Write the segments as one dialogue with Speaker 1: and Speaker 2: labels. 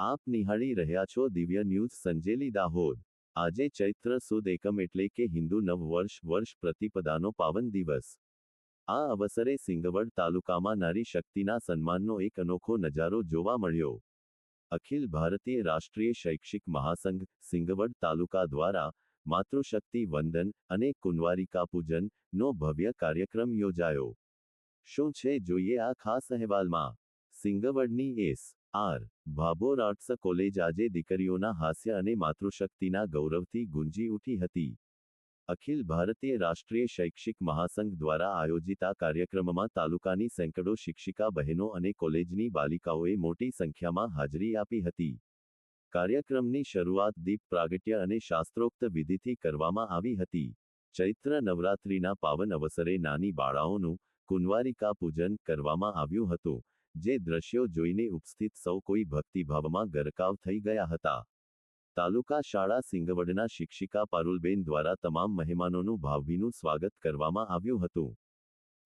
Speaker 1: આપ નિહાળી રહ્યા છો દિવ્ય ન્યૂઝ સંજેલી દાહોદ। આજે ચૈત્ર સુદ એકમ એટલે કે હિન્દુ નવવર્ષ વર્ષ પ્રતિપદાનો પાવન દિવસ। આ અવસરે સિંગવડ તાલુકામાં નારી શક્તિના સન્માનનો એક અનોખો નજારો જોવા મળ્યો। અખિલ ભારતીય રાષ્ટ્રીય શૈક્ષિક મહાસંઘ સિંગવડ તાલુકા દ્વારા માતૃશક્તિ વંદન અને કુંવારિકા પૂજન નો ભવ્ય કાર્યક્રમ યોજાયો। શું છે જોઈએ આ ખાસ અહેવાલમાં। સિંગવડની એસ.આર. ભાભોર આર્ટ્સ કોલેજ આજે દીકરીઓના હાસ્ય અને માતૃશક્તિના ગૌરવથી ગુંજી ઉઠી હતી। અખિલ ભારતીય રાષ્ટ્રીય શૈક્ષિક મહાસંઘ દ્વારા આયોજિત આ કાર્યક્રમમાં તાલુકાની સેંકડો શિક્ષિકા બહેનો અને કોલેજની બાલિકાઓએ મોટી સંખ્યામાં હાજરી આપી હતી। કાર્યક્રમની શરૂઆત દીપ પ્રાગટ્ય અને શાસ્ત્રોક્ત વિધિથી કરવામાં આવી હતી। ચૈત્ર નવરાત્રિના પાવન અવસરે નાની બાળાઓનું કુંવારિકા પૂજન કરવામાં આવ્યું હતું, જે દ્રશ્યો જોઈને ઉપસ્થિત સૌ કોઈ ભક્તિભાવમાં ગરકાવ થઈ ગયા હતા। તાલુકા શાળા સિંગવડના શિક્ષિકા પારુલબેન દ્વારા તમામ મહેમાનોનું ભાવભીનું સ્વાગત કરવામાં આવ્યું હતું।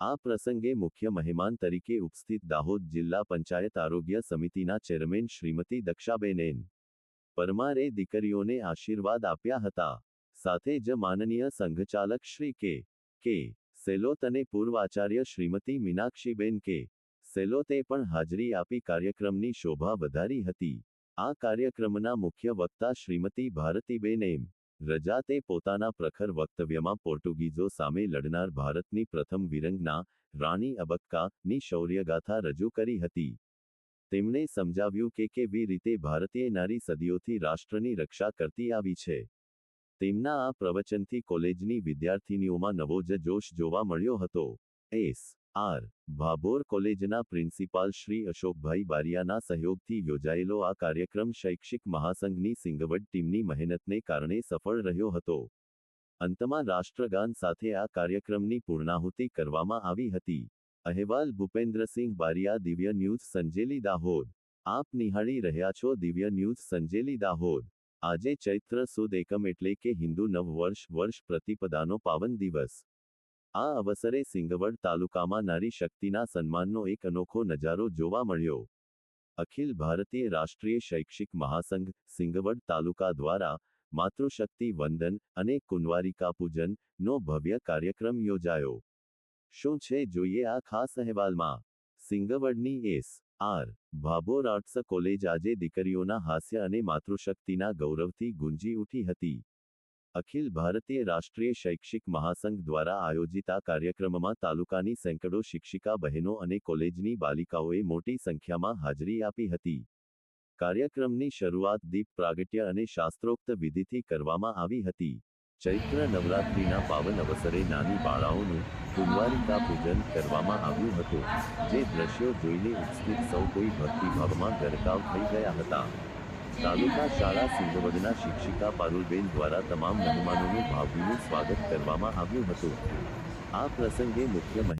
Speaker 1: આ પ્રસંગે મુખ્ય મહેમાન તરીકે ઉપસ્થિત દાહોદ જિલ્લા પંચાયત આરોગ્ય સમિતિના ચેરમેન શ્રીમતી દક્ષાબેન એન. પરમારે દીકરીઓને આશીર્વાદ આપ્યા હતા। સાથે જ માનનીય સંઘચાલક શ્રી કે. સેલોત અને પૂર્વ આચાર્ય શ્રીમતી મીનાક્ષીબેન કે. સેલોતે પણ હાજરી આપી કાર્યક્રમની શોભા વધારી હતી। આ કાર્યક્રમના મુખ્ય વક્તા શ્રીમતી ભારતીબેન એમ. રજાતે પોતાના પ્રખર વક્તવ્યમાં પોર્ટુગીઝો સામે લડનાર ભારતની પ્રથમ વીરંગના રાણી અબક્કાની શૌર્યગાથા રજૂ કરી હતી। તેમણે સમજાવ્યું કે કેવી રીતે ભારતીય નારી સદીઓથી રાષ્ટ્રની રક્ષા કરતી આવી છે। તેમના આ પ્રવચનથી કોલેજની વિદ્યાર્થિનીઓમાં નવો જ જોશ જોવા મળ્યો હતો। એસ.આર. ભાભોર કોલેજના પ્રિન્સિપાલ શ્રી અશોકભાઈ બારિયાના સહયોગથી યોજાયેલો આ કાર્યક્રમ શૈક્ષિક મહાસંઘની સિંગવડ ટીમની મહેનતને કારણે સફળ રહ્યો હતો। અંતમાં રાષ્ટ્રગાન સાથે આ કાર્યક્રમની પૂર્ણાહુતિ કરવામાં આવી હતી। અહેવાલ ભૂપેન્દ્રસિંહ બારિયા, દિવ્ય ન્યૂઝ સંજેલી દાહોદ। આપ નિહાળી રહ્યા છો દિવ્ય ન્યૂઝ સંજેલી દાહોદ। આજે ચૈત્ર સુદ એકમ એટલે કે હિન્દુ નવવર્ષ વર્ષ પ્રતિપદાનો પાવન દિવસ। આ અવસરે સિંગવડ તાલુકામાં નારી શક્તિના સન્માનનો એક અનોખો નજારો જોવા મળ્યો। અખિલ ભારતીય રાષ્ટ્રીય શૈક્ષિક મહાસંઘ સિંગવડ તાલુકા દ્વારા માતૃશક્તિ વંદન અને કુંવારિકા પૂજન નો ભવ્ય કાર્યક્રમ યોજાયો। શું છે જોઈએ આ ખાસ અહેવાલમાં। સિંગવડની એસ.આર. ભાભોર આર્ટ્સ કોલેજ આજે દીકરીઓના હાસ્ય અને માતૃશક્તિના ગૌરવથી ગુંજી ઉઠી હતી। અખિલ ભારતીય રાષ્ટ્રીય શૈક્ષિક મહાસંઘ દ્વારા આયોજિત આ કાર્યક્રમમાં તાલુકાની સેંકડો શિક્ષિકા બહેનો અને કોલેજની બાલિકાઓએ મોટી સંખ્યામાં હાજરી આપી હતી। કાર્યક્રમની શરૂઆત દીપ પ્રાગટ્ય અને શાસ્ત્રોક્ત વિધિથી કરવામાં આવી હતી। ચૈત્ર નવરાત્રિના પાવન અવસરે નાની બાળાઓનું કુંવારિકા પૂજન કરવામાં આવ્યું હતું, જે દ્રશ્યો જોઈને ઉપસ્થિત સૌ કોઈ ભક્તિભાવમાં ગરકાવ થઈ ગયા હતા। તાલુકા શાળા સિંગવડના શિક્ષિકા પારુલબેન દ્વારા તમામ મહેમાનોનું ભાવભીનું સ્વાગત કરવામાં આવ્યું હતું। આ પ્રસંગે મુખ્ય